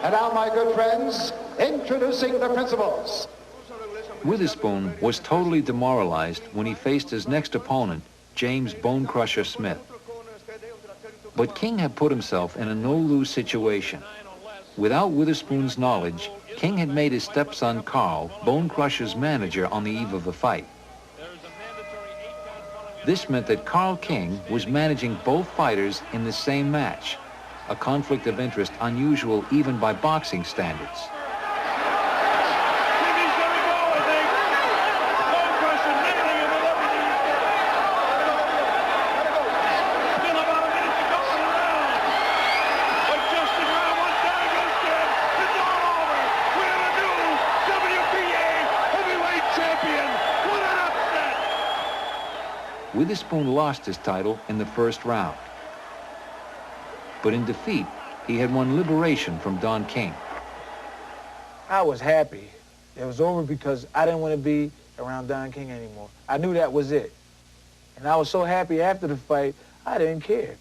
And now, my good friends, introducing the principals. Witherspoon was totally demoralized when he faced his next opponent, James Bone Crusher Smith. But King had put himself in a no-lose situation. Without Witherspoon's knowledge, King had made his stepson Carl Bone Crusher's manager on the eve of the fight. This meant that Carl King was managing both fighters in the same match, a conflict of interest unusual even by boxing standards. Witherspoon lost his title in the first round. But in defeat, he had won liberation from Don King. I was happy. It was over because I didn't want to be around Don King anymore. I knew that was it. And I was so happy after the fight, I didn't care.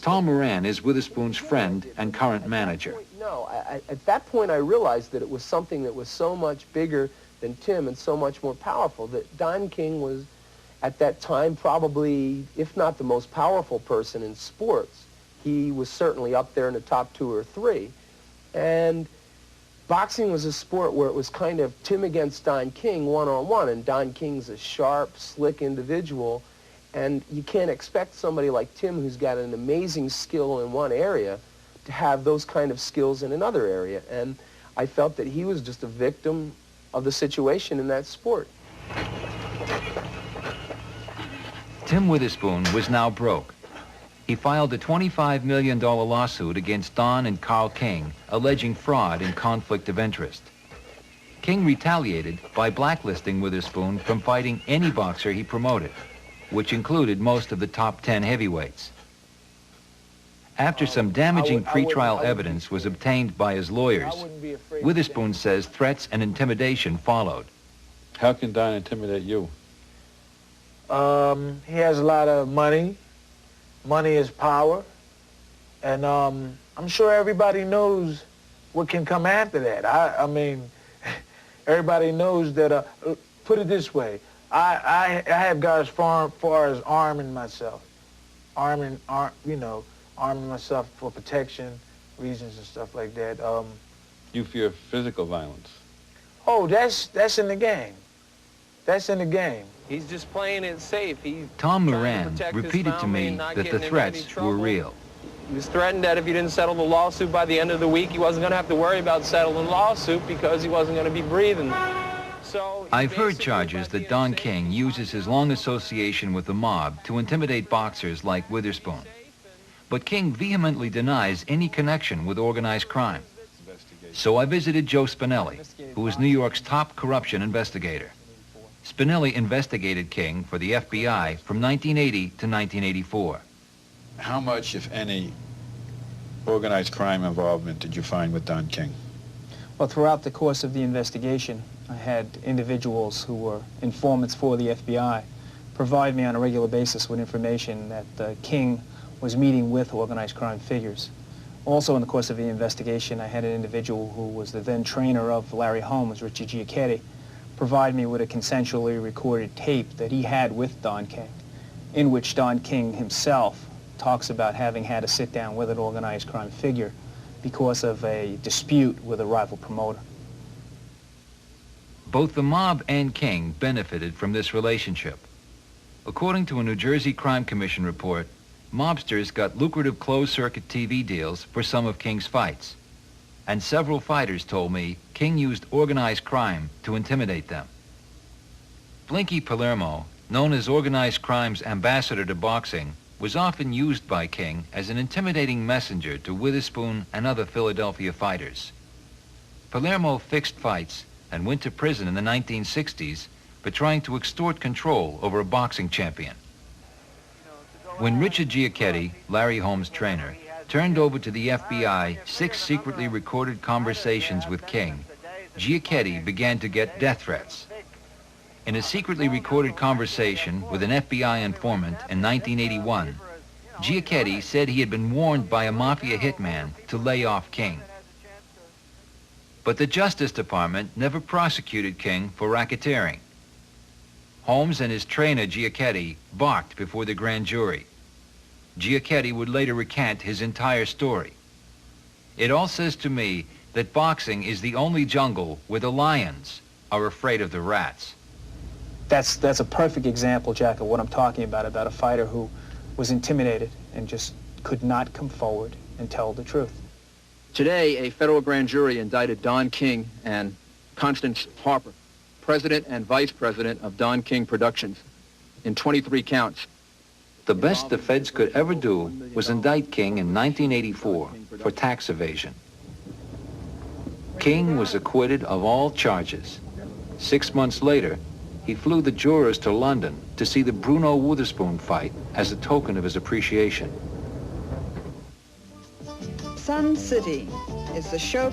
Tom Moran is Witherspoon's friend and current manager. No, at that point I realized that it was something that was so much bigger than Tim and so much more powerful, that Don King was, at that time, probably, if not the most powerful person in sports. He was certainly up there in the top 2 or 3. And boxing was a sport where it was kind of Tim against Don King one-on-one, and Don King's a sharp, slick individual, and you can't expect somebody like Tim, who's got an amazing skill in one area, to have those kind of skills in another area. And I felt that he was just a victim of the situation in that sport. Tim Witherspoon was now broke. He filed a $25 million lawsuit against Don and Carl King, alleging fraud and conflict of interest. King retaliated by blacklisting Witherspoon from fighting any boxer he promoted, which included most of the top 10 heavyweights. After some damaging pretrial evidence was obtained by his lawyers, Witherspoon says threats and intimidation followed. How can Don intimidate you? He has a lot of money. Money is power. And I'm sure everybody knows what can come after that. I mean, everybody knows that, put it this way, I have got as far as arming myself. Arming myself for protection reasons and stuff like that. You fear physical violence? Oh, that's in the game. That's in the game. He's just playing it safe. Tom Moran repeated to me that the threats were real. He was threatened that if he didn't settle the lawsuit by the end of the week, he wasn't going to have to worry about settling the lawsuit because he wasn't going to be breathing. So I've heard charges that Don King uses his long association with the mob to intimidate boxers like Witherspoon. But King vehemently denies any connection with organized crime. So I visited Joe Spinelli, who is New York's top corruption investigator. Spinelli investigated King for the FBI from 1980 to 1984. How much, if any, organized crime involvement did you find with Don King? Well, throughout the course of the investigation, I had individuals who were informants for the FBI provide me on a regular basis with information that King was meeting with organized crime figures. Also, in the course of the investigation, I had an individual who was the then trainer of Larry Holmes, Richie Giacchetti, provide me with a consensually recorded tape that he had with Don King, in which Don King himself talks about having had to sit down with an organized crime figure because of a dispute with a rival promoter. Both the mob and King benefited from this relationship. According to a New Jersey Crime Commission report, mobsters got lucrative closed-circuit TV deals for some of King's fights. And several fighters told me King used organized crime to intimidate them. Blinky Palermo, known as organized crime's ambassador to boxing, was often used by King as an intimidating messenger to Witherspoon and other Philadelphia fighters. Palermo fixed fights and went to prison in the 1960s for trying to extort control over a boxing champion. When Richard Giacchetti, Larry Holmes' trainer, turned over to the FBI 6 secretly recorded conversations with King, Giacchetti began to get death threats. In a secretly recorded conversation with an FBI informant in 1981, Giacchetti said he had been warned by a mafia hitman to lay off King. But the Justice Department never prosecuted King for racketeering. Holmes and his trainer, Giacchetti, balked before the grand jury. Giacchetti would later recant his entire story. It all says to me that boxing is the only jungle where the lions are afraid of the rats. That's a perfect example, Jack, of what I'm talking about a fighter who was intimidated and just could not come forward and tell the truth. Today, a federal grand jury indicted Don King and Constance Harper, president and vice president of Don King Productions, in 23 counts. The best the feds could ever do was indict King in 1984 for tax evasion. King was acquitted of all charges. 6 months later, he flew the jurors to London to see the Bruno Witherspoon fight as a token of his appreciation. Sun City is the show